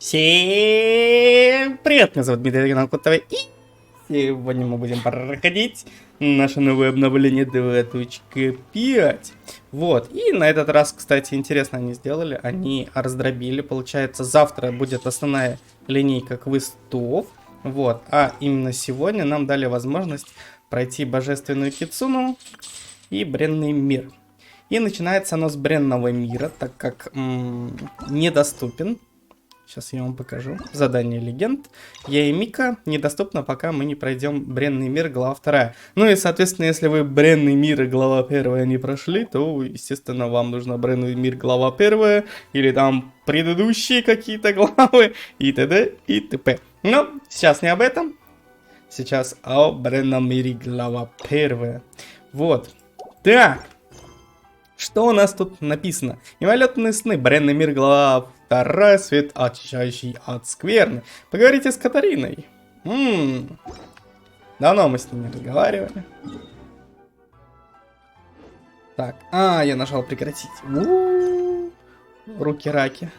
Всем привет, меня зовут Дмитрий, канал Когда, и сегодня мы будем проходить наше новое обновление 2.5. Вот, и на этот раз, кстати, интересно они сделали, они раздробили, получается, завтра будет основная линейка квестов, вот, а именно сегодня нам дали возможность пройти божественную кицуну и бренный мир. И начинается оно с бренного мира, так как недоступен. Сейчас я вам покажу. Задание легенд. Я и Мика недоступно, пока мы не пройдем бренный мир, глава 2. Ну и, соответственно, если вы бренный мир и глава 1 не прошли, то, естественно, вам нужно бренный мир, глава 1, или там предыдущие какие-то главы, и т.д. и т.п. Но сейчас не об этом. Сейчас о бренном мире, глава 1. Вот. Так. Что у нас тут написано? Мимолётные сны, бренный мир, глава 2, свет, очищающий от скверны. Поговорите с Катариной. Давно мы с ней не разговаривали. Так, я нажал прекратить. Руки-раки.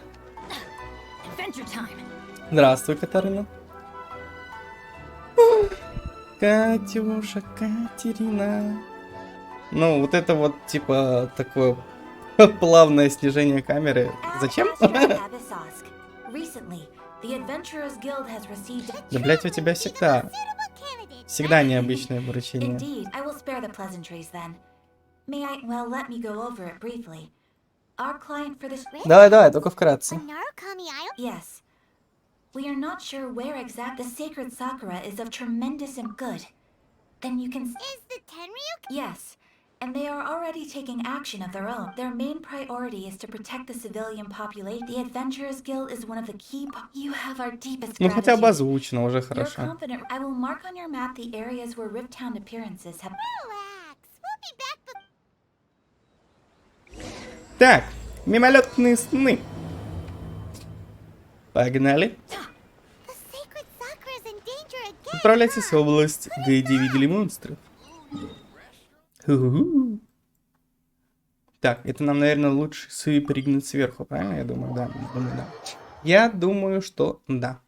Здравствуй, Катарина. Катюша, Катерина. Ну, вот это вот, типа, такое плавное снижение камеры. Зачем? Да, блять, у тебя всегда необычное вручение. Давай, только вкратце. We are not sure where exact the sacred Sakura is of tremendous and good. Then you can... Is the Tenryuk? Yes. And they are already taking action of their own. Their main priority is to protect the civilian population. The Adventurers Guild is one of the key... You have our deepest gratitude. Ну, хотя бы озвучено, уже хорошо. You're confident. I will mark on your map the areas where Riptown appearances have... Relax. We'll be back... Так, мимолетные сны. Погнали. Отправляйтесь в область, где видели монстров. Так, это нам, наверное, лучше прыгнуть сверху, правильно? Я думаю, да. Я думаю, что да.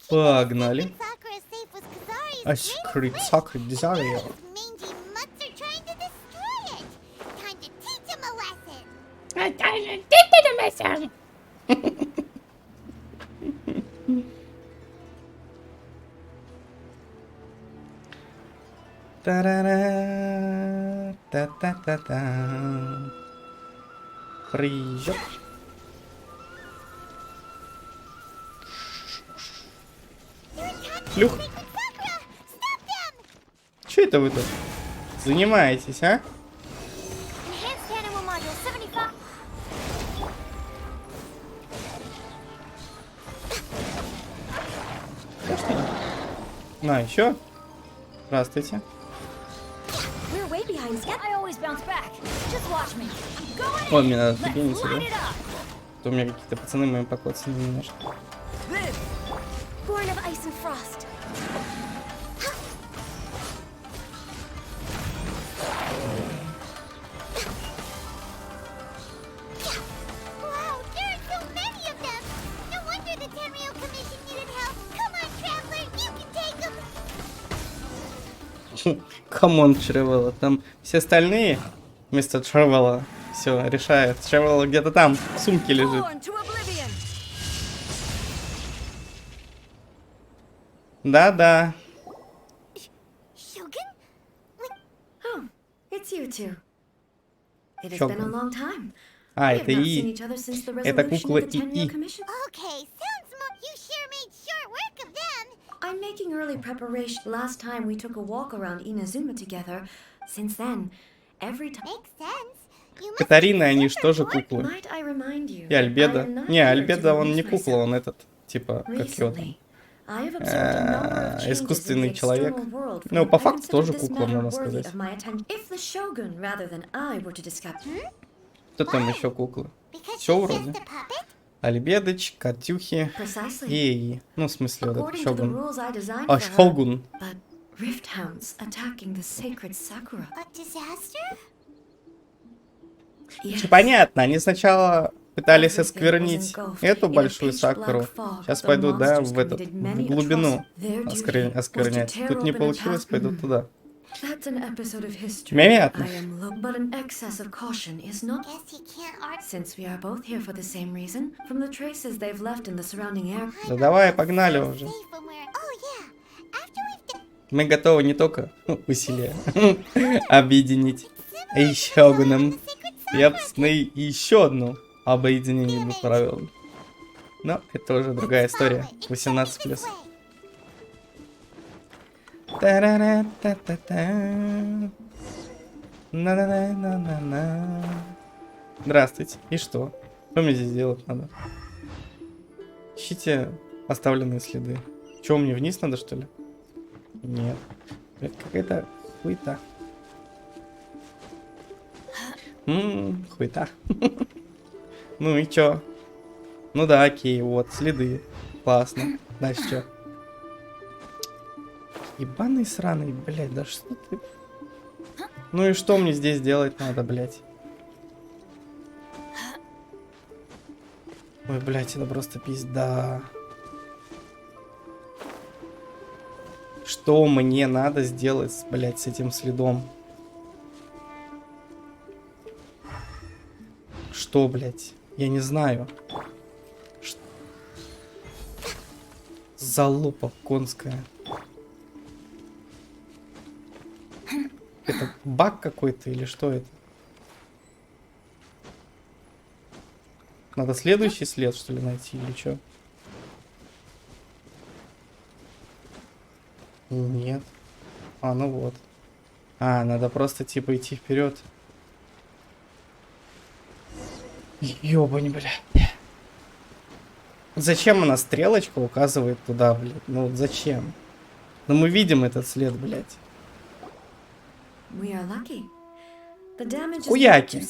Погнали. Та-ра-ра, та-та-та-та. Приезжай. Плюх. Че это вы тут занимаетесь, а? На, еще. Здравствуйте. Ой, мне надо фигениться, да? То у меня какие-то пацаны мои покоцаны немножко. Камон, Тревела. Там все остальные вместо Тревела все решает. Тревела где-то там в сумке лежит. Да-да. Сёгун. Это И. Это кукла И. I'm making early preparation. Last time we took a walk around Inadзума together. Since then, every time... Makes sense. Катарина, они же тоже куклы. И Альбедо. Не, Альбедо он не кукла, он этот, типа, как его там. Искусственный человек. Ну, по факту тоже кукла, можно сказать. Кто там еще куклы? Все вроде. Альбедыч, Катюхи, Эи. Ну, в смысле, вот этот Сёгун. Сёгун. Понятно, они сначала пытались осквернить эту большую Сакуру. Сейчас пойду, да, в глубину осквернять. Тут не получилось, пойду туда. Вероятно. Да давай, погнали уже. Мы готовы не только усилия объединить Сёгуном. Я бы и еще одну объединение бы провел. Но это уже другая история. 18+. Здравствуйте. И что? Что мне здесь делать надо? Ищите оставленные следы. Че, мне вниз надо, что ли? Нет. Это какая-то хуета. Хуета. Ну и чё? Ну да, окей, вот, следы. Классно. Дальше чё? Ебаный сраный, блядь, да что ты? Ну и что мне здесь делать надо, блядь? Ой, блядь, это просто пизда. Что мне надо сделать, блядь, с этим следом? Что, блядь? Я не знаю. Залупа конская. Это баг какой-то или что это? Надо следующий след, что ли, найти или что? Нет. А, ну вот. А, надо просто типа идти вперед. Ёбань, бля. Зачем она стрелочка указывает туда, блядь? Ну вот зачем? Ну мы видим этот след, блядь. Хуяки.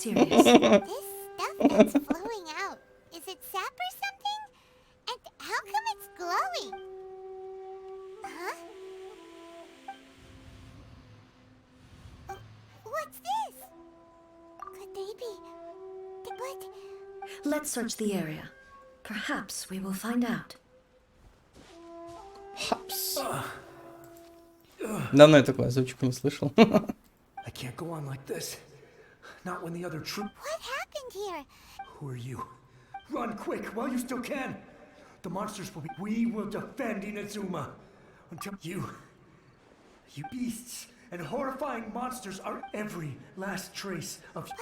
Let's search the area. Perhaps we will find out. Хапс. Давно я такую озвучку не слышал. I can't go on like this. Not when the other troop. What happened here? Who are you? Run quick while you still can. The monsters will be. We will defend Inadzuma until you beasts and horrifying monsters are every last trace of. But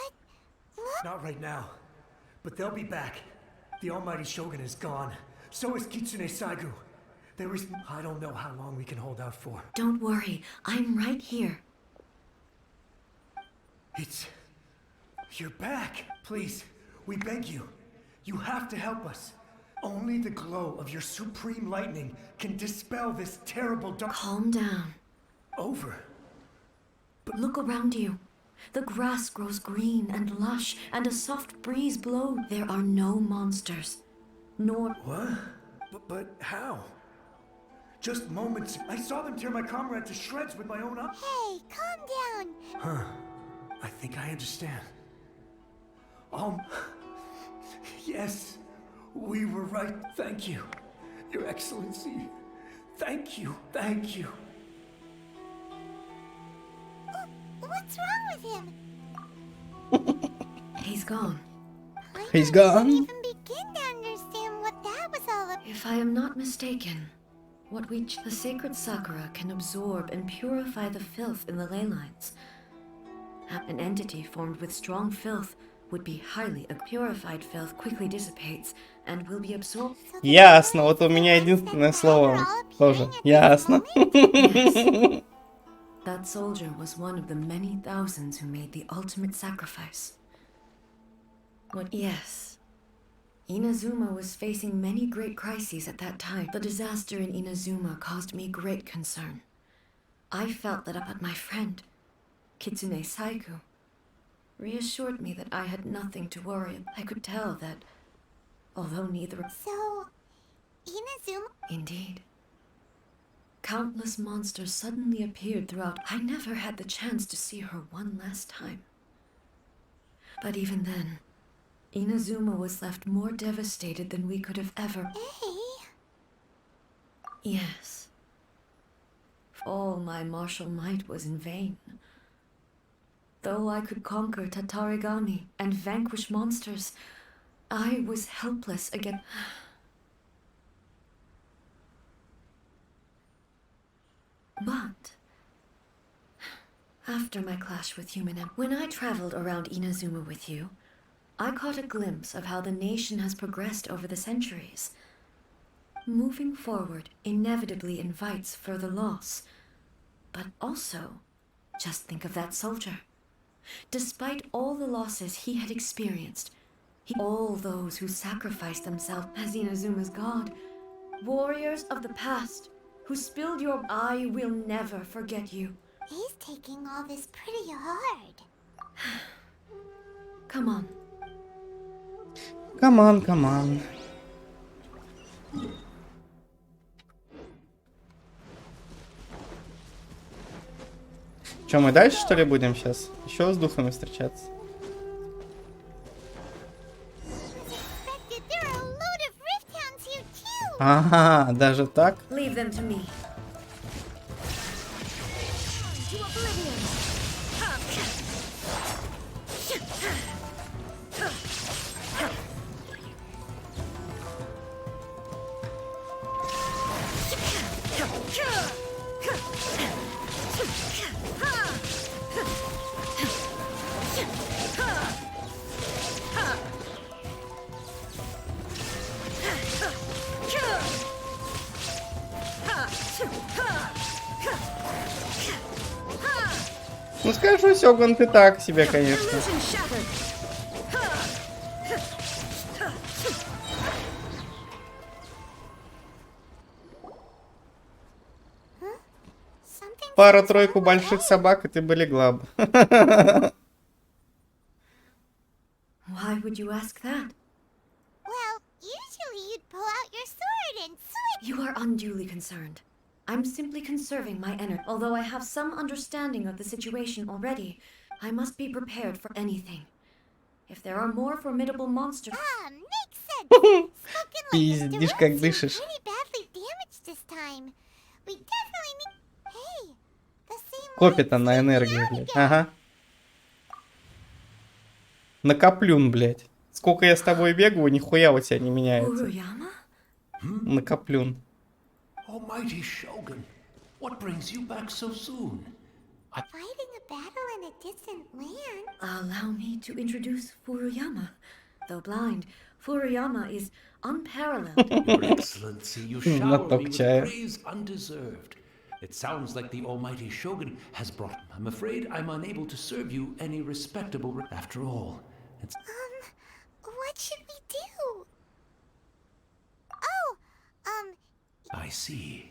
look. Not right now, but they'll be back. The almighty Shogun is gone. So is Kitsune Saigu. There is. I don't know how long we can hold out for. Don't worry, I'm right here. It's. You're back. Please, we beg you. You have to help us. Only the glow of your supreme lightning can dispel this terrible dark. Calm down. Over. But look around you. The grass grows green and lush, and a soft breeze blows. There are no monsters. Nor. What? But how? Just moments. I saw them tear my comrade to shreds with my own eyes. Hey, calm down. Huh. I think I understand. Yes, we were right. Thank you, Your Excellency. Thank you, thank you. What's wrong with him? He's gone. He's gone. I can't even begin to understand what that was all about. If I am not mistaken, the sacred Sakura can absorb and purify the filth in the ley lines. An entity formed with strong filth would be highly purified filth quickly dissipates and will be absorbed. Ясно, вот у меня единственное слово тоже. Ясно. Yes. That soldier was one of the many thousands who made the ultimate sacrifice. Yes. Inazuma was facing many great crises at that time. The disaster in Inazuma caused me great concern. I felt that but my friend, Kitsune Saigu, reassured me that I had nothing to worry. I could tell that, although neither. So, Inazuma? Indeed. Countless monsters suddenly appeared throughout. I never had the chance to see her one last time. But even then, Inazuma was left more devastated than we could have ever. Hey. Yes. All my martial might was in vain. Though I could conquer Tatarigami and vanquish monsters, I was helpless against. But after my clash with when I traveled around Inazuma with you, I caught a glimpse of how the nation has progressed over the centuries. Moving forward inevitably invites further loss. But also, just think of that soldier. Despite all the losses he had experienced, all those who sacrificed themselves as Inazuma's god, warriors of the past, who spilled your... I will never forget you. He's taking all this pretty hard. Come on. Come on, come on. Че, мы дальше, что ли, будем сейчас? Еще с духами встречаться? Ага, даже так? Leave them to me. Ну скажу, Сёгун, ты так себе, конечно. Пару-тройку больших собак, и ты бы легла бы. Why would you ask that? Well, usually you'd pull out your sword and swing. You are unduly concerned. I'm simply conserving my energy. Although I have some understanding of the situation already, I must be prepared for anything. If there are more formidable monsters... Makes sense. Пиздишь, как дышишь. Pretty badly damaged this time. We definitely need... Hey, the same Копит она энергию, блядь. Ага. Накоплюн, блядь. Сколько я с тобой бегаю, нихуя у тебя не меняется. Uruyama? Накоплюн. Almighty Shogun, what brings you back so soon? Fighting a battle in a distant land. Allow me to introduce Furuyama. Though blind, Furuyama is unparalleled. Your Excellency, you shower me with praise undeserved. It sounds like the Almighty Shogun has brought... I'm afraid I'm unable to serve you any respectable... After all, it's... What should we do? Oh, I see.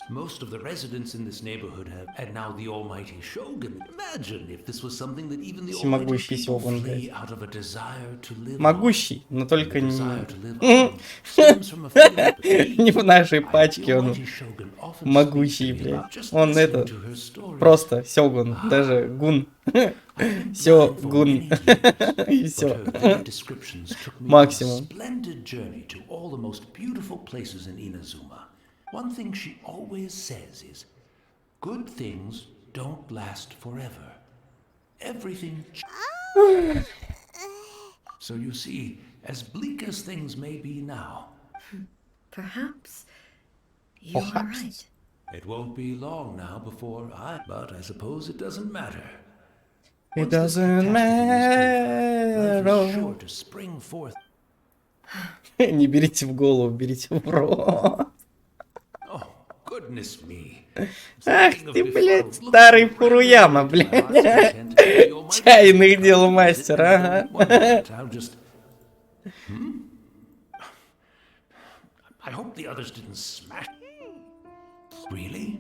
Most of the residents in this neighborhood have... And now the Almighty Shogun. Imagine if this was something that even the Almighty people flee out of a desire to live on. Могущий, но только не... Desire to live on stems from a feeling of peace. Не в нашей пачке он могущий, блядь. Он это... Просто Сёгун, даже гун. Сёгун. И всё. Максимум. Splendid journey to all the most beautiful places in Inazuma. One thing she always says is, good things don't last forever. Everything... So you see, as bleak as things may be now... Perhaps you are right. It won't be long now before but I suppose it doesn't matter. It doesn't matter. Sure to spring forth. Не берите в голову, берите в рот. Goodness me. Ах ты, блядь, старый Фуруяма, блядь. Чайных дел мастер, ага. I hope the others didn't smash. Really?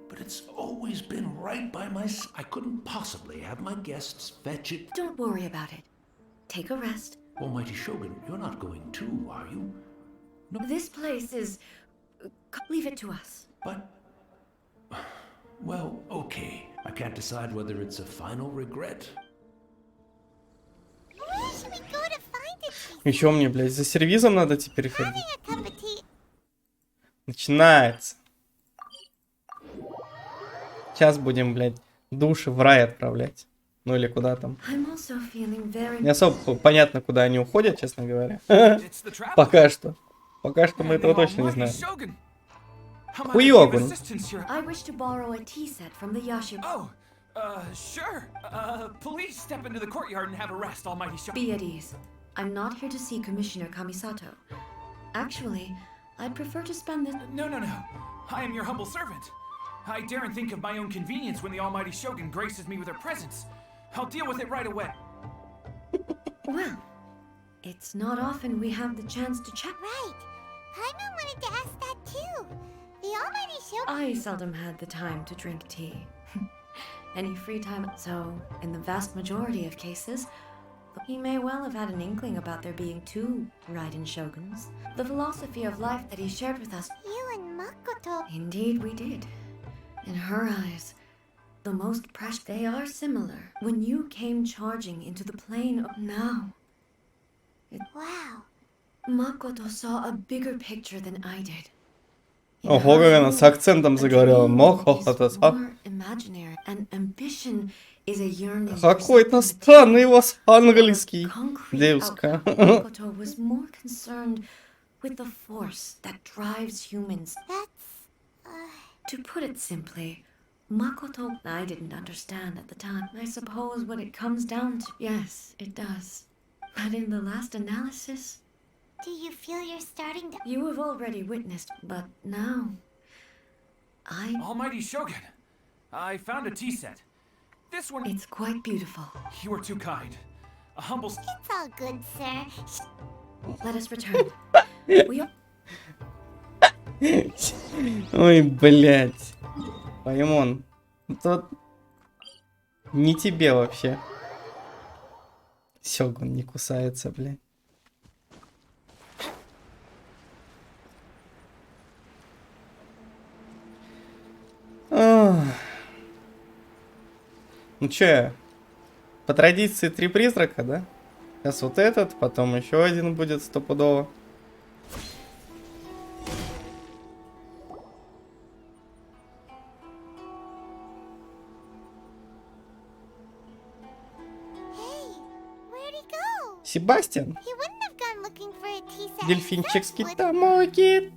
But it's always been right by my side. I couldn't possibly have my guests fetch it. Don't worry about it. Take a rest. Almighty Shogun, you're not going too, are you? No. This place is... Leave it to us. But... Well, okay. I can't decide whether it's a final regret. Where should we go to find Еще мне, блядь, за сервизом надо теперь ходить. Начинается. Сейчас будем, блядь, души в рай отправлять. Ну или куда там. Не особо понятно, куда они уходят, честно говоря. Пока что. Пока что мы этого точно не знаем. Хуёгун. Sure. Please step into the courtyard and have a rest, Almighty Shogun. Be at ease. I'm not here to see Commissioner Kamisato. Actually, I'd prefer to spend this... No. I am your humble servant. I daren't think of my own convenience when the Almighty Shogun graces me with her presence. I'll deal with it right away. Well, it's not often we have the chance to chat. Right. Paimon wanted to ask that too. The Almighty Shogun... I seldom had the time to drink tea. Any free time, so in the vast majority of cases, he may well have had an inkling about there being two Raidan shoguns. The philosophy of life that he shared with us. You and Makoto. Indeed we did. In her eyes, the most precious, they are similar. When you came charging into the plane of now, Wow. Makoto saw a bigger picture than I did. Ого, как она с акцентом заговорила. Какой-то странный у вас английский, девушка. To put it simply, Makoto, I didn't understand at the time. I suppose what it comes down to, yes, it does. But in the last analysis, Do you feel you're starting to... you have already witnessed, but now, Almighty Shogun, I found a tea set. This one... It's quite beautiful. You are too kind. A humble... It's all good, sir. Let us return. We are... Ой, блядь. Паймон. Тут не тебе вообще. Сёгун не кусается, блядь. Ну чё, по традиции 3 призрака, да? Сейчас вот этот, потом еще один будет стопудово. Себастьян. Дельфинчик тамоги.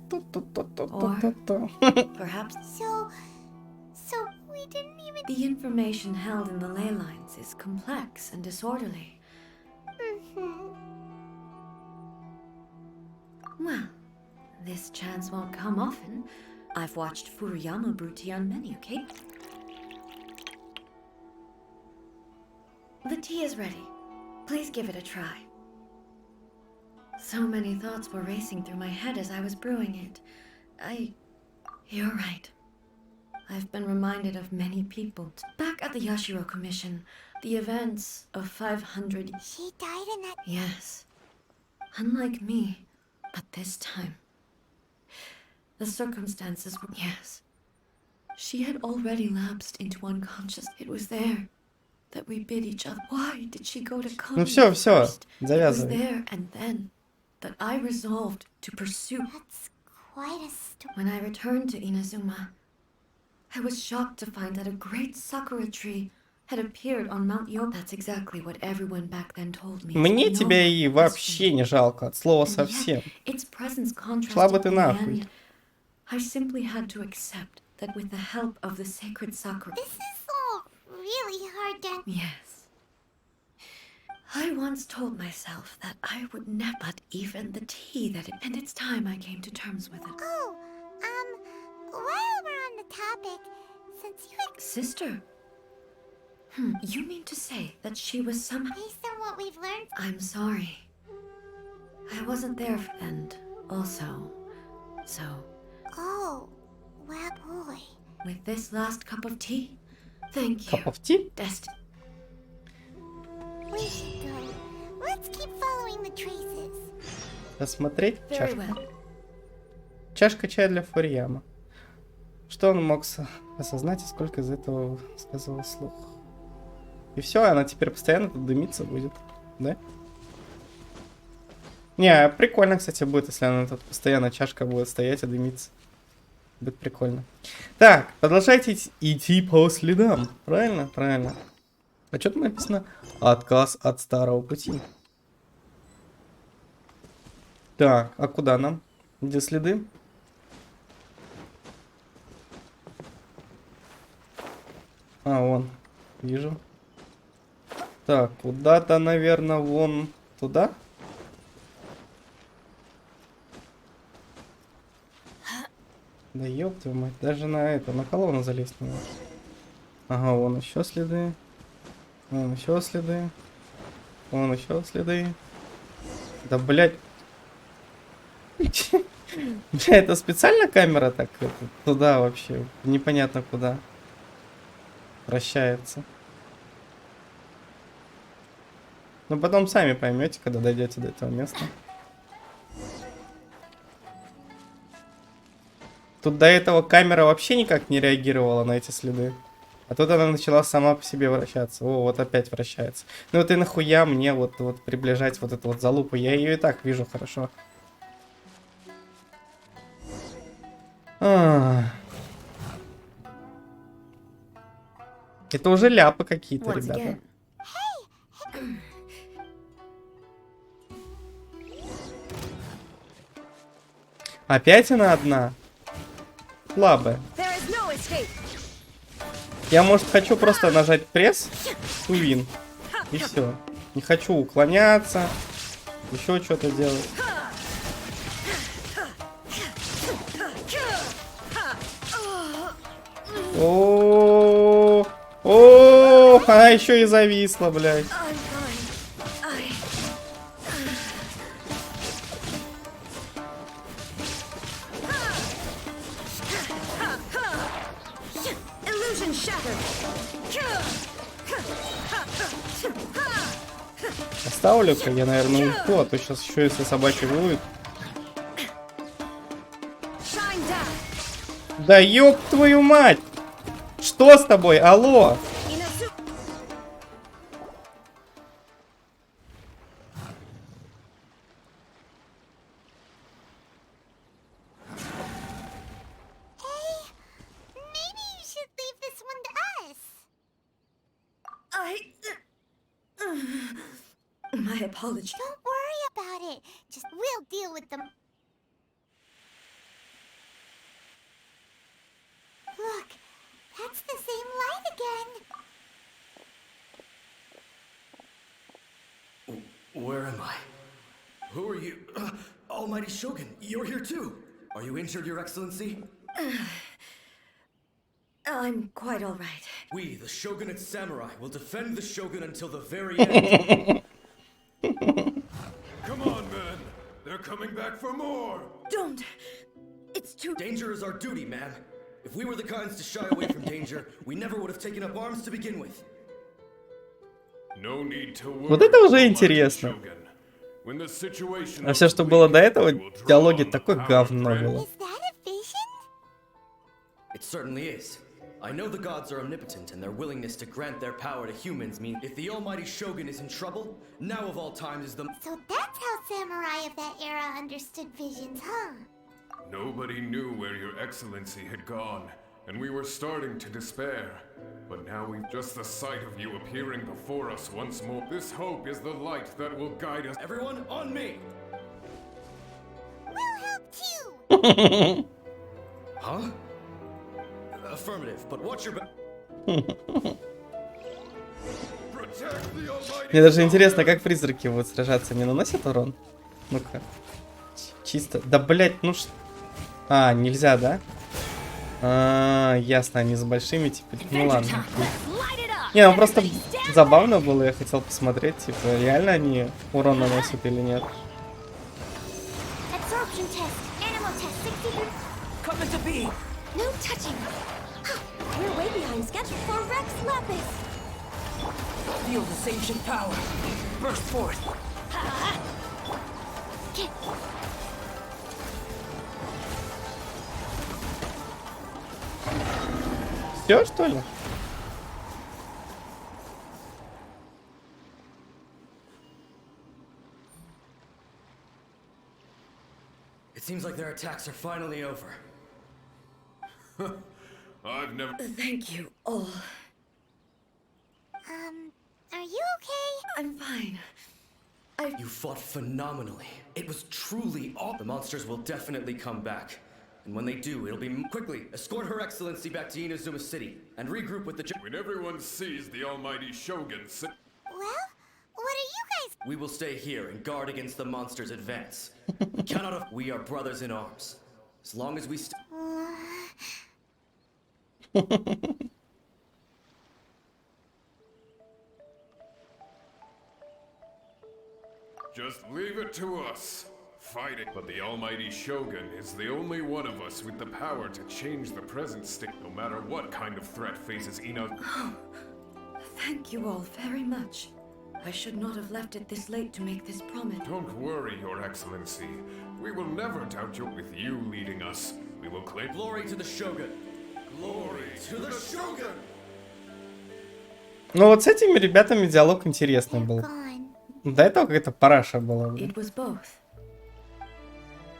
The information held in the ley lines is complex and disorderly. Well, this chance won't come often. I've watched Furuyama brew tea on many occasions. The tea is ready. Please give it a try. So many thoughts were racing through my head as I was brewing it. You're right. I've been reminded of many people. Back at the Yashiro Commission, the events of 500... She died in that... Yes. Unlike me, but this time. The circumstances were... Yes. She had already lapsed into unconscious. It was there that we bid each other. Why did she go to Kami? Ну все, It was завязывай. there and then that I resolved to pursue. That's quite a story. When I returned to Inazuma, I was shocked to find that a great Sakura tree had appeared on Mount Yob. That's exactly what everyone back then told me. Мне No тебя и one вообще не жалко, от слова And yet, совсем. its presence Шла бы contrasted ты in the нахуй. end. I simply had to accept that with the help of the sacred Sakura. This is all really hard to... Yes. I once told myself that I would never, but even the tea that it, and it's time I came to terms with it. Oh, while we're on the topic, since you... Sister? You mean to say that she was somehow... Based on what we've learned... I'm sorry. I wasn't there and also, so... Oh, well, boy. With this last cup of tea, thank you. Cup of tea? Destiny. We should go. Let's keep following the traces. Посмотреть Very чашку. well. Чашка чая для Фурияма. Что он мог осознать и сколько из этого сказал слух? И все, она теперь постоянно тут дымиться будет, да? Не, прикольно, кстати, будет, если она тут постоянно чашка будет стоять и дымиться. Будет прикольно. Так, продолжайте идти по следам. Правильно? Правильно. А что там написано? Отказ от старого пути. Так, а куда нам? Где следы? А, вон. Вижу. Так, куда-то, наверное, вон туда. Да ёб твою мать, даже на колонну залезть не можешь. Ага, вон еще следы. Вон еще следы. Вон еще следы. Да, блядь. Бля, это специально камера так туда вообще? Непонятно куда. Вращается. Но потом сами поймете, когда дойдете до этого места. Тут до этого камера вообще никак не реагировала на эти следы. А тут она начала сама по себе вращаться. О, вот опять вращается. Ну вот и нахуя мне вот приближать вот эту вот залупу? Я ее и так вижу хорошо. Это уже ляпы какие-то, ребята. Опять она одна? Слабая. Я, может, хочу просто нажать пресс, win, и все. Не хочу уклоняться, еще что-то делать. О, она еще и зависла, блядь. Оставлю-ка я, наверное, уйду, а то сейчас еще если собаки воют. Да ёб твою мать! Что с тобой? Алло! My apologies. Don't worry about it. Just we'll deal with them. Look, that's the same light again. Where am I? Who are you? Almighty Shogun, you're here too. Are you injured, Your Excellency? I'm quite all right. We, the Shogunate Samurai, will defend the Shogun until the very end. Come on, men. They're coming back for more. Don't. It's too... Danger is our duty, ma'am. If we were the kinds to shy away from danger, we never would have taken up arms to begin with. No need to worry. Вот это уже интересно. А все, что было до этого, диалоги такое говно было. Is that a vision? It certainly is. I know the gods are omnipotent, and their willingness to grant their power to humans means if the almighty Shogun is in trouble, now of all times is the... So that's how samurai of that era understood visions, huh? Nobody knew where your excellency had gone, and we were starting to despair. But now we've just the sight of you appearing before us once more. This hope is the light that will guide us. Everyone, on me! We'll help too! Huh? Affirmative, but watch your back. Мне даже интересно, как призраки будут сражаться. Не наносят урон? Ну-ка. Чисто. Да, блять, ну что... А, нельзя, да? Ясно, они с большими, типа, ну ладно. Не, ну просто забавно было, я хотел посмотреть, типа, реально они урон наносят или нет. No touching. We're way behind schedule for Rex Lapis. Feel this ancient power. Burst forth. Все, что ли? It seems like their attacks are finally over. I've never... Thank you all. Are you okay? I'm fine. You fought phenomenally. It was truly all. The monsters will definitely come back. And when they do, it'll be quickly escort Her Excellency back to Inazuma City and regroup with the. When everyone sees the almighty Shogun sit... Well, what are you guys? We will stay here and guard against the monsters' advance. We are brothers in arms. As long as we Just leave it to us. Fight it. But the almighty Shogun is the only one of us with the power to change the present state, no matter what kind of threat faces Inadzuma's. Thank you all very much. I should not have left it this late to make this promise. Don't worry, Your Excellency. We will never doubt you. With you leading us, we will claim glory to the Shogun. Glory to the Shogun. Ну вот с этими ребятами диалог интересный был. До этого какая-то параша была. It was both.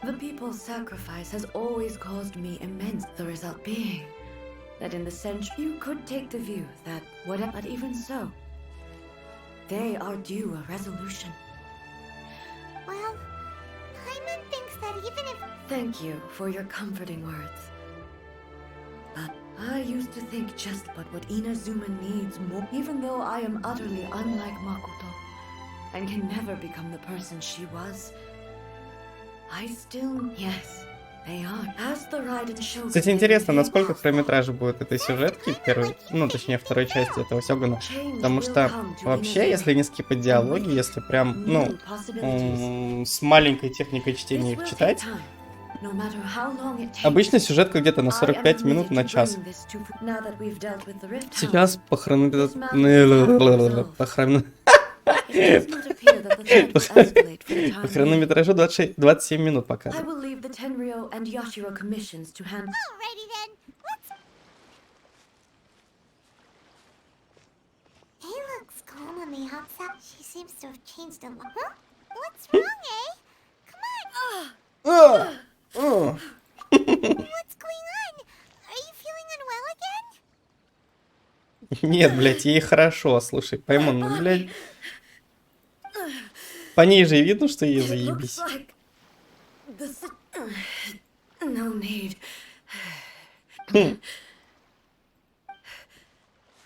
The people's sacrifice has always caused me immense. The result being that in the century you could take the view that whatever, but even so, they are due a resolution. Well, Hyman thinks that even if... Thank you for your comforting words. But I used to think just but what Inazuma needs more, even though I am utterly unlike Makoto and can never become the person she was. I still, yes, they are. As the Rайdен showed. Кстати, интересно, насколько хронометраж будет этой сюжетки, первой, ну, точнее, второй части этого Сёгуна. Потому что вообще, если не скипать диалоги, если прям, ну, с маленькой техникой чтения их читать, обычно сюжетка где-то на 45 минут, на час. Сейчас по хронометражу 27 минут показывает. Alrighty then, let's... He looks calm on the outside. She seems to have changed a lot. Huh? What's wrong, eh? Come on! What's going on? Are you feeling unwell again? Нет, блядь, ей хорошо, слушай, пойму, ну, блядь. По ней же видно, что ей заебись. No need.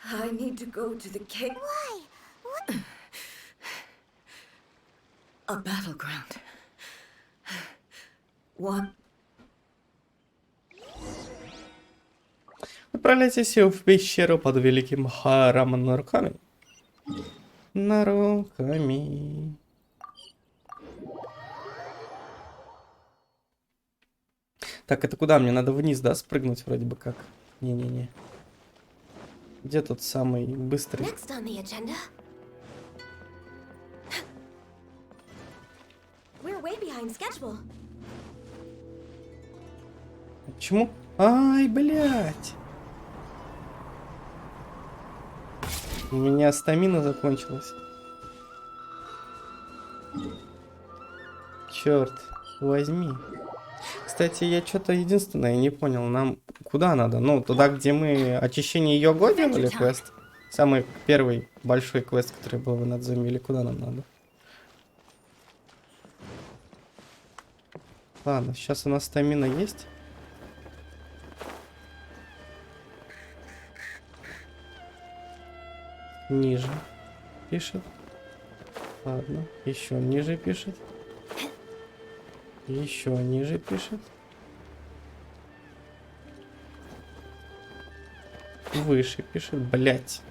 I need to go to the cave. Why? What? A battleground. One. Отправляйтесь в пещеру под великим храмом Наруками. Наруками. Так, это куда? Мне надо вниз, да, спрыгнуть вроде бы как? Не-не-не. Где тут самый быстрый? Next on the agenda. We're way behind schedule. Почему? Ай, блядь. У меня стамина закончилась. Черт, возьми. Кстати, я что-то единственное не понял. Нам куда надо? Ну, туда, где мы очищение Його делали квест? Самый первый большой квест, который был в Инадзуме, или куда нам надо? Ладно, сейчас у нас стамина есть. Ниже пишет. Ладно, еще ниже пишет. Еще ниже пишет. Выше пишет, блять.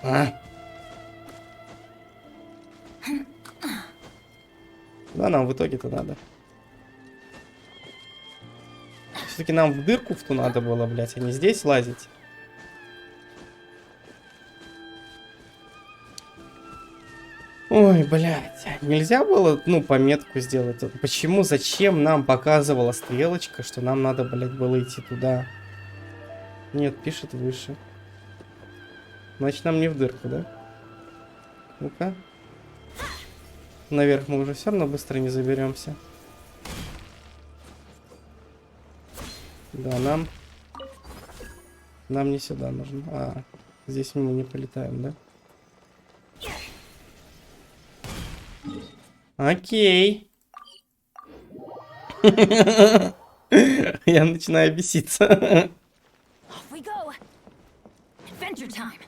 Да нам в итоге-то надо. Все-таки нам в дырку в ту надо было, блять, а не здесь лазить. Ой, блядь, нельзя было, ну, пометку сделать. Почему, зачем нам показывала стрелочка, что нам надо, блядь, было идти туда? Нет, пишет выше. Значит, нам не в дырку, да? Ну-ка. Наверх мы уже все равно быстро не заберемся. Да, нам не сюда нужно. А, здесь мы не полетаем, да? Окей. Я начинаю беситься. Off we go. Adventure time.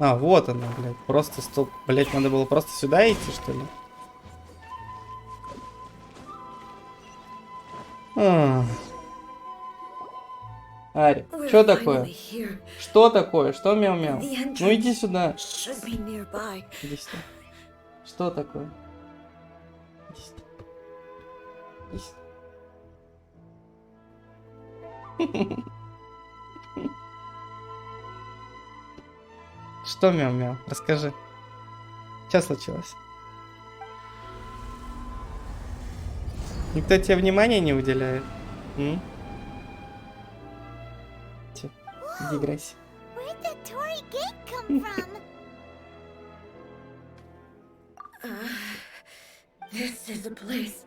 А, вот она, блядь. Просто стоп. Блядь, надо было просто сюда идти, что ли? Ари, что такое? Что такое? Что мяу-мяу? Ну иди сюда. Иди сюда. Что такое? Иди сюда. Иди сюда. Что мяу-мяу? Расскажи. Что случилось? Никто тебе внимания не уделяет? Че, иди играйся. This is a place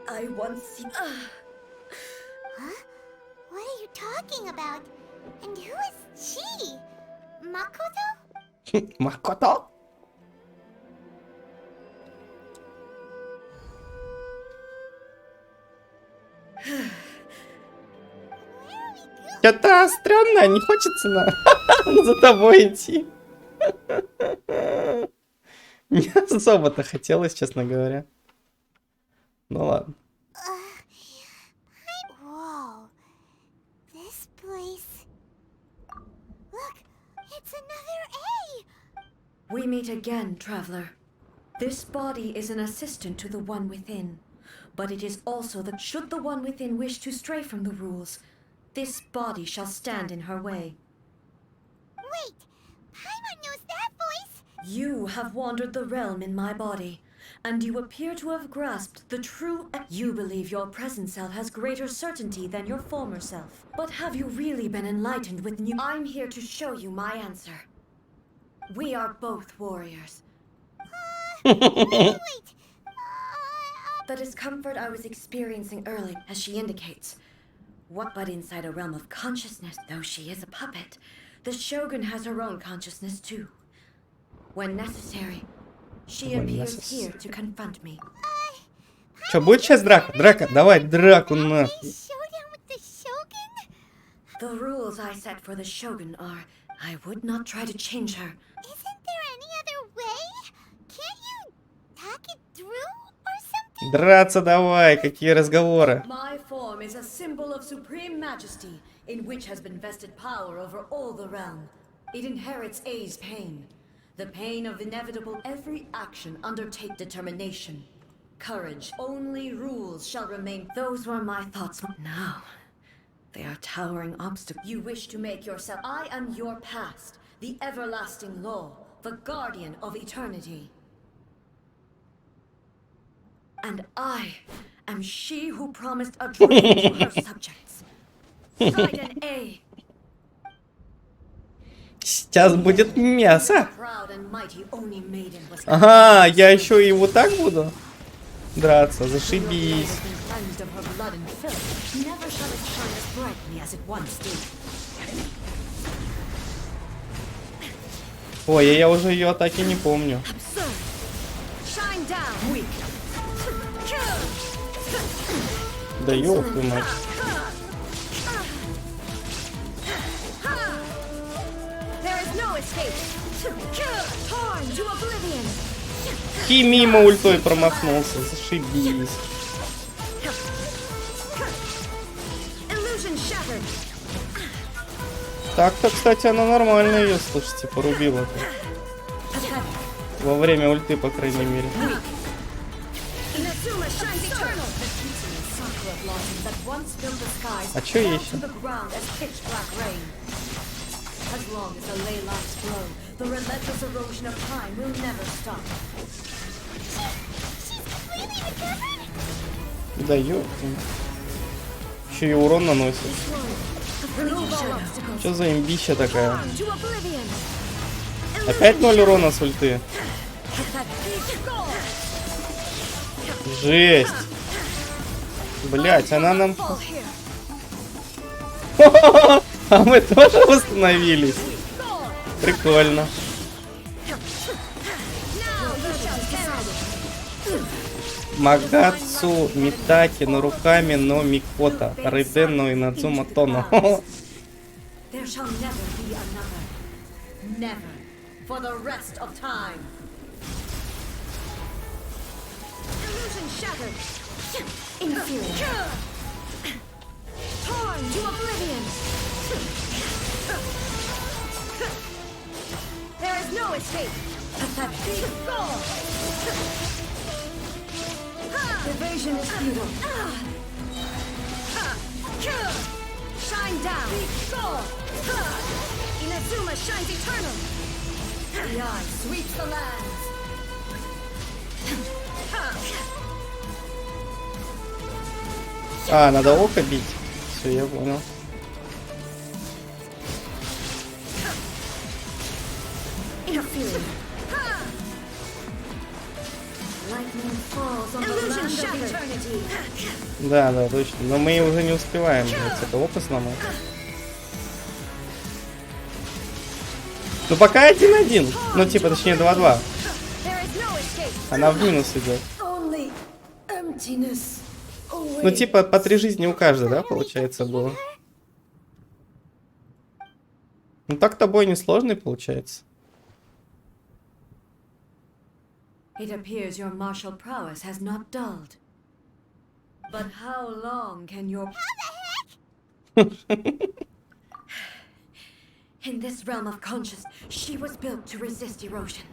I once seen. Huh? What are you talking about? And who is she? Makoto? Макото? Что-то стрёмно, не хочется за тобой идти. Не особо-то хотелось, честно говоря. Ну ладно. Whoa. This place. Look, it's another A. We meet again, traveler. This body is an assistant to the one within, but it is also that should the one within wish to stray from the rules, this body shall stand in her way. Wait, Paimon knows that voice. You have wandered the realm in my body, and you appear to have grasped the true. You believe your present self has greater certainty than your former self. But have you really been enlightened with new? I'm here to show you my answer. We are both warriors. Wait. The discomfort I was experiencing early, as she indicates. What but inside a realm of consciousness, though she is a puppet, the Sёgun has her own consciousness too. When necessary, she appears here to confront me. Что, будет сейчас драка? Драка, давай драку на. Showdown with the Shogun? The rules I set for the Sёgun are, I would not try to change her. Isn't there any other way? Can't you talk it through or something? Драться давай, какие разговоры. My form is a symbol of supreme majesty, in which has been vested power over all the realm. It inherits Ei's pain. The pain of inevitable every action undertake determination. Courage. Only rules shall remain. Those were my thoughts. Now, they are towering obstacles. You wish to make yourself. I am your past, the everlasting law, the guardian of eternity. And I am she who promised a dream to her subjects. Rayden A. Сейчас будет мясо. Proud and mighty Oni maiden was. Ага, я еще и вот так буду драться, зашибись. Cleansed of her blood and filth, never shall it shine as brightly as it once did. Ой, я уже ее атаки не помню. Absurd. Shine down, weak. Да ёб твою мать. There is no escape. Torn to oblivion. И мимо ультой промахнулся, зашибись. Illusion shattered. Так-то, кстати, она нормально ее, слушайте, порубила-то. Во время ульты, по крайней мере. Inadзuma shines eternal. Sakura blossoms that once filled the skies А чё fall ещё? to the ground as pitch black rain. As long as the ley lines flow, the relentless erosion of time will never stop. She's completely recovered? Да ёпта. Еще и урон наносит. Slow, the Что за имбища такая? Опять 0 урона с ульты. Жесть. Блять, она нам... А мы тоже восстановились. Прикольно. Магацу, митакэ, Наруками, но микото. Райдэн, но Инадзума, тоно. There shall never be another. Never. For the rest of time. Illusion shattered. Inferior. Torn to oblivion. There is no escape. Pathetic. Evasion is futile. Shine down. Inadzuma shines eternal. The eye sweeps the lands. А, надо око бить. Все, я понял. Да, да, точно. Но мы уже не успеваем. Это око сломать. Ну пока 1-1. Ну типа, точнее 2-2. Она в минус идет. Ну типа по 3 жизни у каждой, да, получается было. Ну так-то бой несложный получается. It appears your martial prowess has not dulled. But how long can your... How the heck? In this realm of consciousness, she was built to resist erosion.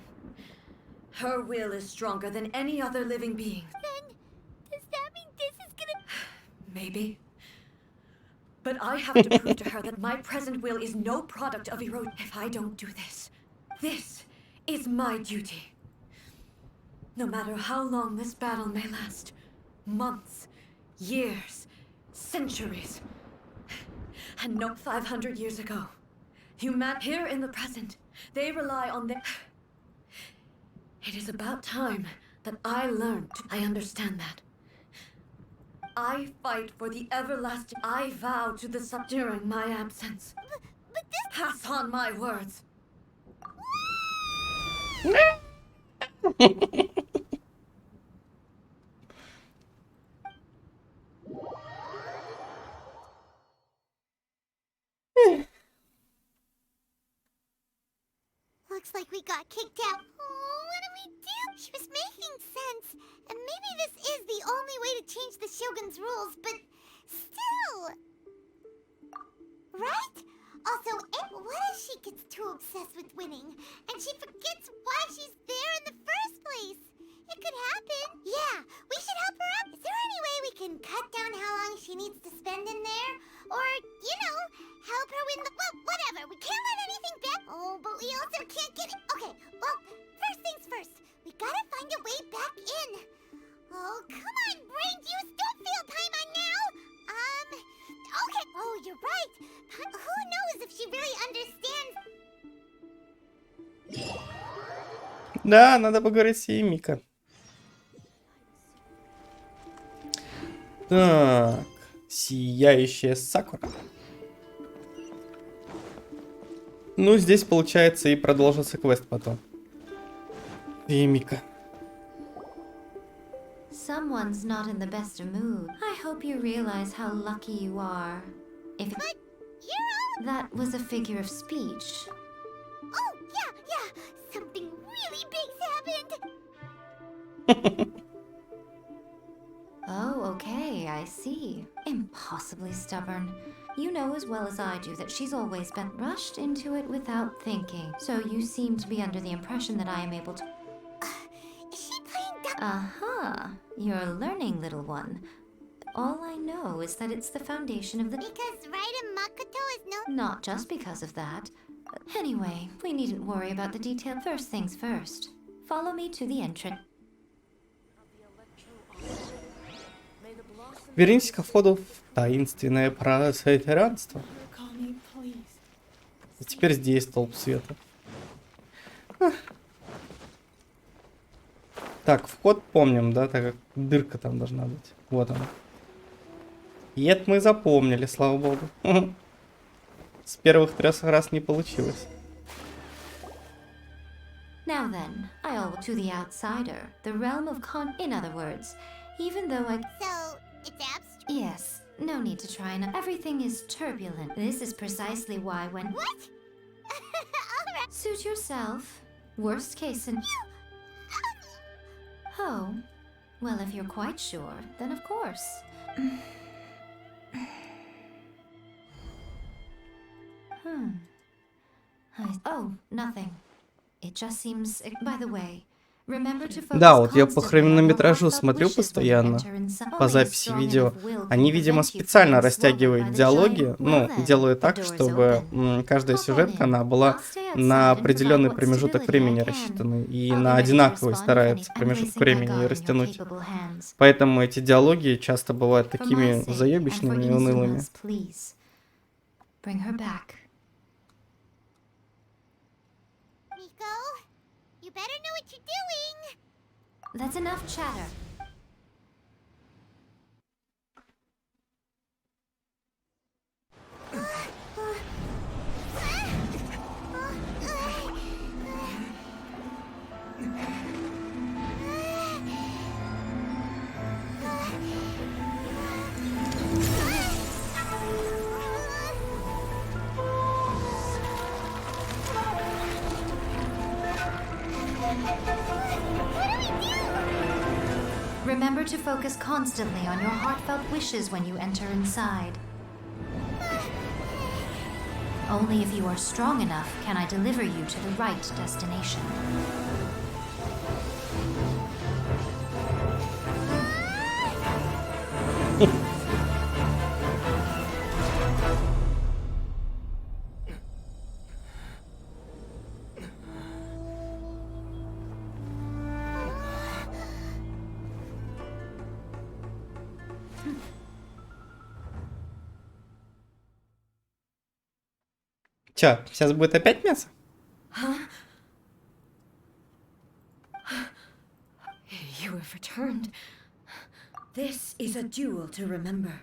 Her will is stronger than any other living being. Then, does that mean this is gonna... Maybe. But I have to prove to her that my present will is no product of erosion. If I don't do this, this is my duty. No matter how long this battle may last, months, years, centuries. And no 500 years ago, here in the present, they rely on the... It is about time that I learned. I understand that. I fight for the everlasting... I vow to the sub during my absence. But this... Pass on my words. Looks like we got kicked out. Oh, what do we do? She was making sense. And maybe this is the only way to change the Shogun's rules, but still. Right? Also, what if she gets too obsessed with winning, and she forgets why she's there in the first place? It could happen. Yeah, we should help her out. Is there any way we can cut down how long she needs to spend in there? Or, you know, help her win the... Well, whatever. We can't let anything back. Oh, but we also can't get it... Okay, well, first things first. We gotta find a way back in. Oh, come on, brain juice. Don't fail Paimon now. Okay. Oh, you're right. Who knows if she really understands... Да, надо поговорить с Мика. Так, сияющая Сакура. Ну, здесь, получается, и продолжится квест потом. Мика. Someone's not in the best of mood. I hope you realize how lucky you are. If But you're all... that was a figure of speech. Oh, yeah. Something really big's happened. Oh, okay, I see. Impossibly stubborn. You know as well as I do that she's always been rushed into it without thinking. So you seem to be under the impression that I am able to... Is she playing dumb? Aha, you're learning, little one. All I know is that it's the foundation of the... Because Raiden Makoto is no... Not just because of that. Anyway, we needn't worry about the detail. First things first. Follow me to the entrance. Вернитесь ко входу в таинственное пространство. И теперь здесь столб света. Так, вход помним, да, так как дырка там должна быть. Вот она. И это мы запомнили, слава богу. С первых 3 раз не получилось. Now then, I'll to the outsider, the realm of in other words, even though I... So, it's abstract? Yes, no need to try and... Everything is turbulent. This is precisely why when... What? Alright. Suit yourself. Worst case in... Oh, well, if you're quite sure, then of course. Oh, nothing. It just seems... By the way, remember to focus Да, вот я по constantly on хронометражу your смотрю heartfelt wishes when you постоянно, enter inside. по Only a записи strong видео. enough will can Они, видимо, prevent you from специально being растягивают swallowed by the диалоги, giant. ну, Well then, делают the так, door's чтобы open. каждая Hop on сюжетка, in. она была I'll stay outside на and определенный provide what промежуток stability времени I can. рассчитаны. И I'll be на ready to одинаковый respond стараются and промежуток placing my времени guard in your растянуть. capable hands. Поэтому эти диалоги часто бывают For my такими sake, and for заебищными и унылыми. Inazuma's, please. Bring her back. Miko, you better know what you're doing. That's enough chatter. Remember to focus constantly on your heartfelt wishes when you enter inside. Only if you are strong enough can I deliver you to the right destination. Чё, сейчас будет опять мясо? You have returned. This is a duel to remember.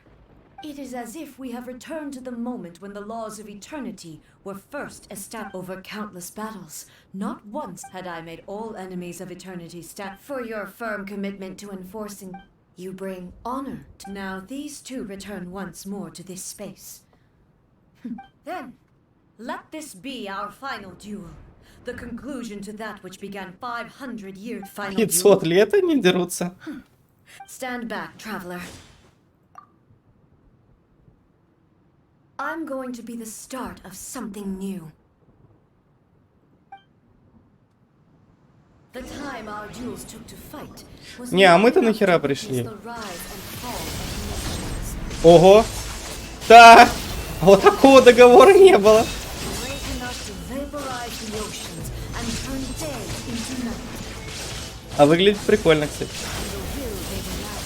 It is as if we have returned to the moment when the laws of eternity were first established over countless battles. Not once had I made all enemies of eternity stand for your firm commitment to enforcing. You bring honor. Now these two return once more to this space. Then, let this be our final duel. The conclusion to that which began 500 years. Final 500 duel. лет они дерутся. Stand back, traveler. I'm going to be the start of something new. The time our duels took to fight was Не, а long мы-то enough нахера to witness пришли? the rise and fall of nations. Ого! Так! Вот такого договора не было. Great enough to vaporize the oceans and turn day into night. А выглядит прикольно, кстати. And the will they delight,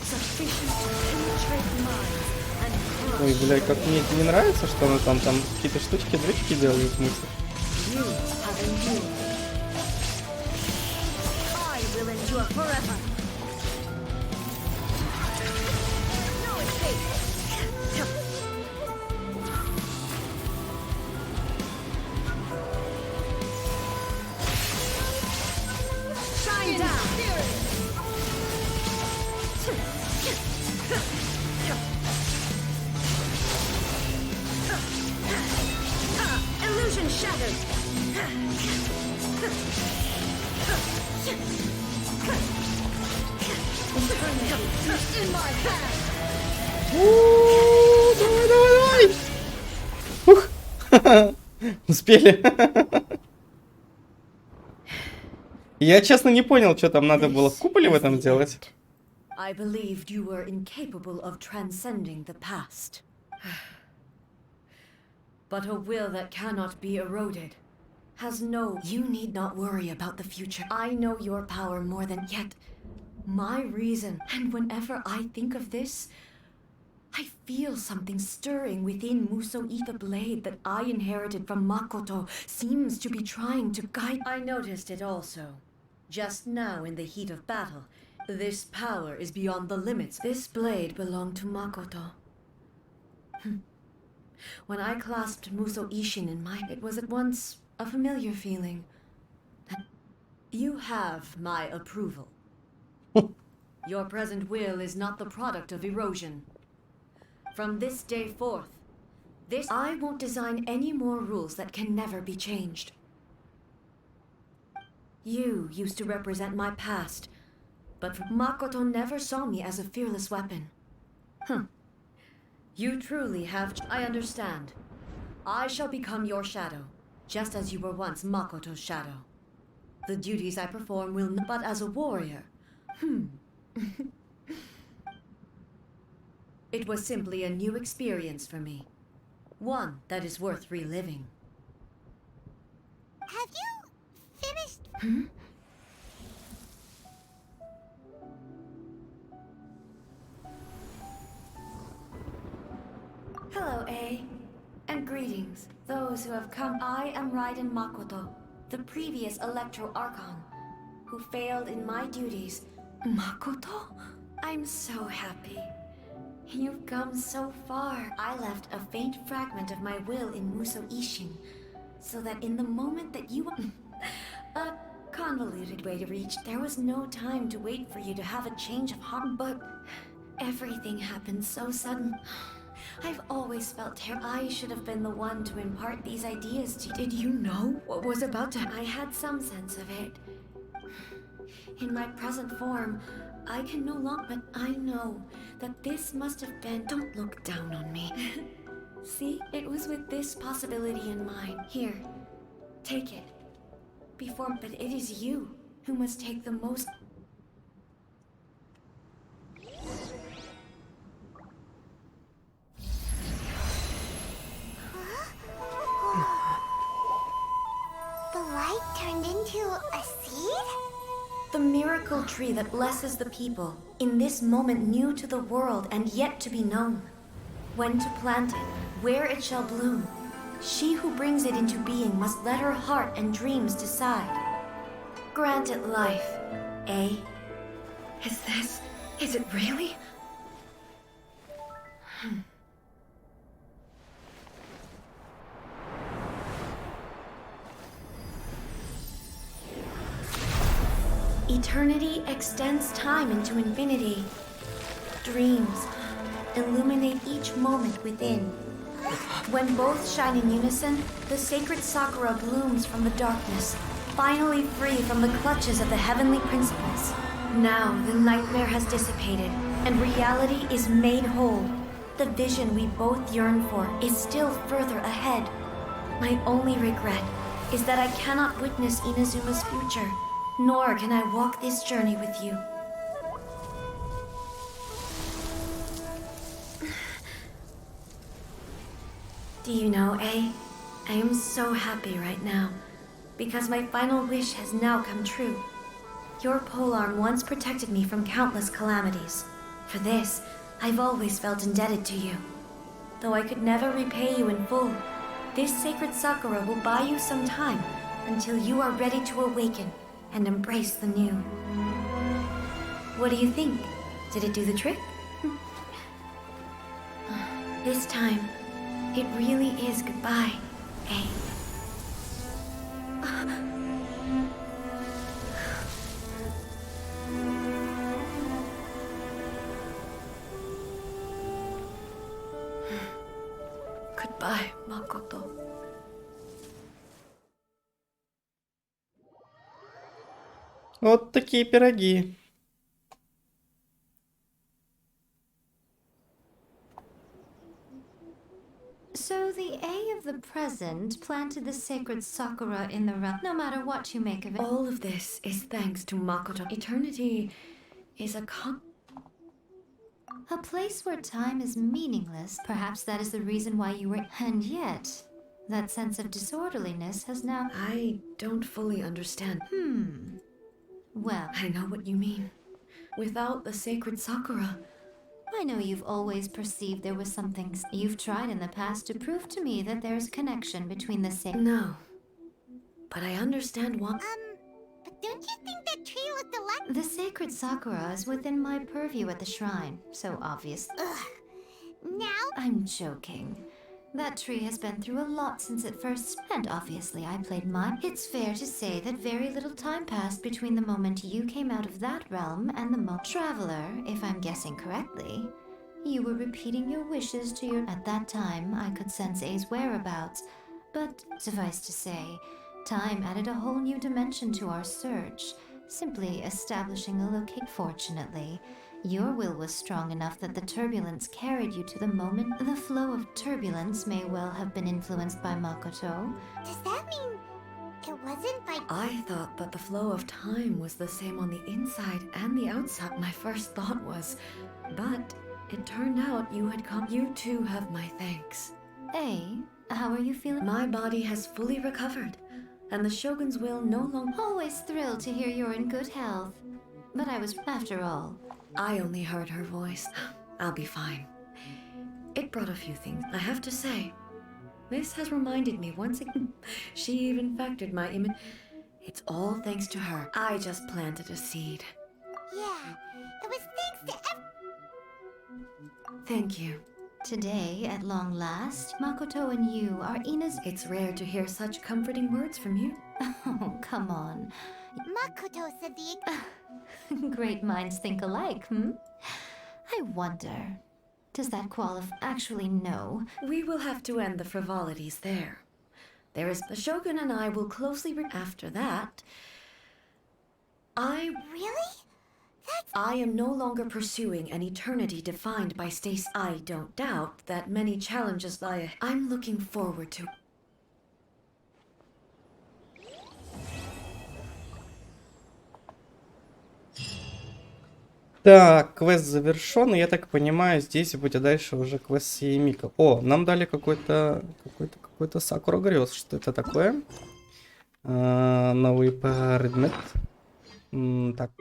sufficient to penetrate minds and Ой, crush. блядь, как мне это не нравится, что она там какие-то штучки-дрючки делают, в смысле. You have endured. I will endure forever. No escape. Shine down. Illusion shattered. In my hand. Давай, давай, давай! Ух! Успели. Я, честно, не понял, что там надо было в куполе в этом делать. I believed you were incapable of transcending the past. But a will that cannot be eroded has no... You need not worry about the future. I know your power more than yet. My reason, and whenever I think of this, I feel something stirring within Muso-ita blade that I inherited from Makoto seems to be trying to guide. I noticed it also. Just now in the heat of battle, this power is beyond the limits. This blade belonged to Makoto. When I clasped Muso Ishin in mine, it was at once a familiar feeling. You have my approval. Your present will is not the product of erosion. From this day forth, I won't design any more rules that can never be changed. You used to represent my past, but Makoto never saw me as a fearless weapon. You truly have... I understand. I shall become your shadow, just as you were once Makoto's shadow. The duties I perform will not... But as a warrior... It was simply a new experience for me. One that is worth reliving. Have you finished? Hello, A. And greetings, those who have come. I am Raiden Makoto, the previous Electro Archon, who failed in my duties. Makoto? I'm so happy. You've come so far. I left a faint fragment of my will in Muso Ishin, so that in the moment that you... a convoluted way to reach. There was no time to wait for you to have a change of heart, but everything happened so sudden. I've always felt I should have been the one to impart these ideas to you. Did you know what was about to... I had some sense of it. In my present form, I can no longer... But I know that this must have been... Don't look down on me. See, it was with this possibility in mind. Here, take it. But it is you who must take the most... The light turned into a seed? The miracle tree that blesses the people, in this moment new to the world and yet to be known. When to plant it, where it shall bloom. She who brings it into being must let her heart and dreams decide. Grant it life, eh? Is it really? Eternity extends time into infinity. Dreams illuminate each moment within. When both shine in unison, the sacred Sakura blooms from the darkness, finally free from the clutches of the heavenly principles. Now the nightmare has dissipated, and reality is made whole. The vision we both yearn for is still further ahead. My only regret is that I cannot witness Inazuma's future, nor can I walk this journey with you. Do you know, A? I am so happy right now, because my final wish has now come true. Your polearm once protected me from countless calamities. For this, I've always felt indebted to you. Though I could never repay you in full, this sacred Sakura will buy you some time until you are ready to awaken and embrace the new. What do you think? Did it do the trick? This time, it really is goodbye, eh? Goodbye, Makoto. Вот такие пироги. So the A of the present planted the sacred Sakura in the realm. No matter what you make of it. All of this is thanks to Makoto. Eternity is A place where time is meaningless. Perhaps that is the reason why you were... And yet, that sense of disorderliness has now... I don't fully understand. Well, I know what you mean. Without the sacred Sakura, I know you've always perceived there was something. You've tried in the past to prove to me that there's connection between the same. No. But I understand why. But don't you think that tree looked alike? The sacred Sakura is within my purview at the shrine, so obvious. Ugh. Now? I'm joking. That tree has been through a lot since it first, and obviously I played mine. It's fair to say that very little time passed between the moment you came out of that realm and the Traveler, if I'm guessing correctly. You were repeating your wishes to your... At that time, I could sense Ei's whereabouts, but suffice to say, time added a whole new dimension to our search, simply establishing a location. Fortunately, your will was strong enough that the turbulence carried you to the moment. The flow of turbulence may well have been influenced by Makoto. Does that mean it wasn't by... I thought that the flow of time was the same on the inside and the outside. My first thought was, but it turned out you had come. You too have my thanks. Hey, how are you feeling? My body has fully recovered, and the Shogun's will no longer... Always thrilled to hear you're in good health. But I was, after all... I only heard her voice. I'll be fine. It brought a few things, I have to say. This has reminded me once again. She even factored my image. It's all thanks to her. I just planted a seed. Yeah, it was thanks to Thank you. Today, at long last, Makoto and you are Ina's... It's rare to hear such comforting words from you. Oh, come on. Makoto said the... Great minds think alike, hmm? I wonder, does that qualify? Actually, no. We will have to end the frivolities there. There is... The Shogun and I will closely... After that... Really? I am no longer pursuing an eternity defined by Stace. I don't doubt that many challenges lie ahead. I'm looking forward to... Так, квест завершен, и я так понимаю, здесь будет дальше уже квест с Мика. О, нам дали какой-то Сакура грез. Что это такое? Новый предмет. Так,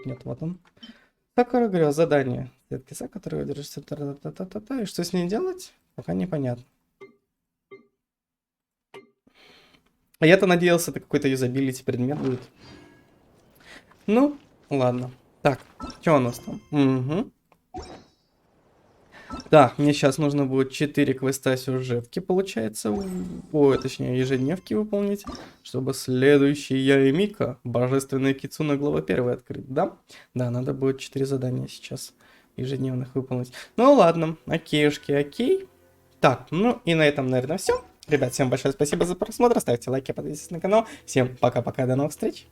нет, вот он. Сакура грез, задание. Клетки Са, которые держишься. И что с ней делать? Пока непонятно. А я-то надеялся, это какой-то юзабилити предмет будет. Ну, ладно. Так, что у нас там? Угу. Так, мне сейчас нужно будет 4 квеста сюжетки, получается. Точнее, ежедневки выполнить, чтобы следующий я и Мика, божественная Кицуна, глава 1 открыть, да? Да, надо будет 4 задания сейчас ежедневных выполнить. Ну ладно, окейушки, окей. Так, ну и на этом, наверное, все. Ребят, всем большое спасибо за просмотр, ставьте лайки, подписывайтесь на канал. Всем пока-пока, до новых встреч.